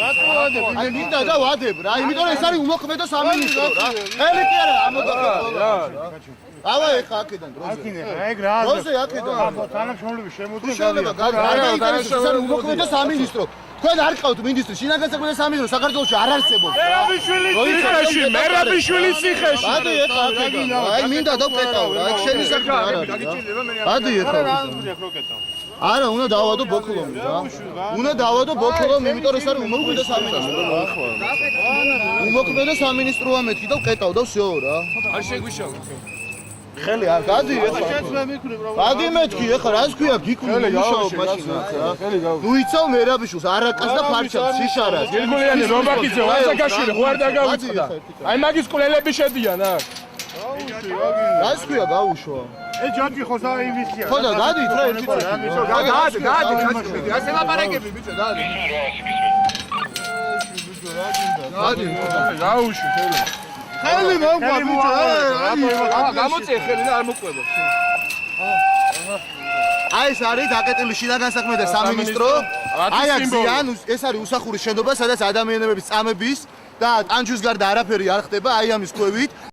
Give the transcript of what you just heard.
მინდა და ვადებ რა, იმიტომ რომ ეს არის უმოქმედო სამინისტრო რა. ხელი კი არა ამოდაგება. ავა ეხა აქედან დროზე. ეგ რა. დროზე აქედან. თანამშრომლები შემოდგენ. შეიძლება გაიგოს ეს არის უმოქმედო სამინისტრო. თქვენ არ ყავთ მინისტრი, შინაგან საქმეთა სამინისტრო საქართველოში არ არსებობს. მერაბიშვილის ციხეში. ადი ეხა აქედან. აი მინდა დავკეტავ რა, ეგ შენი საქმე არ არის. ადი ეხა. არა, უნდა დავადო ბოქლომი რა. უნდა დავადო ბოქლომი, იმიტომ რომ ეს არის უმოქმედო სამინისტრო. უმოქმედო სამინისტროა მეთქი და ვკეტავ და всё რა. არ შეგვიშალო. ხელი არ გადი ეხლა. გადი მეთქი ეხლა რას ქვია გიკვირდი მუშაობ მაშინ რა. ნუ იცავ მერაბიშვილს არაკას და ფარჩას შიშარას. გერგულიანი რომბაკიძე ვასაკაშვილი ხო არ დაგავიწყდა. აი მაგის კვლელები შედიან აქ. რას ქვია გაუშვა? ე ჯაჭვი ხო საინვესტიცია. ხო და გადით რა ერთი წუთი. გადი. ასე ლაპარაკები ბიჭო, გადი. გადი. გაუშვი ხელი. ხელი მოგვა ბიჭო. გამოწე ხელი და არ მოყვება. აი ეს არის დაკეტილი შინაგან საქმეთა სამინისტრო. აი აქ ზიან ეს არის უსახურის შენობა, სადაც ადამიანების წამების და ტანჯვის გარდა არაფერი არ ხდება, აი ამის ქვევით.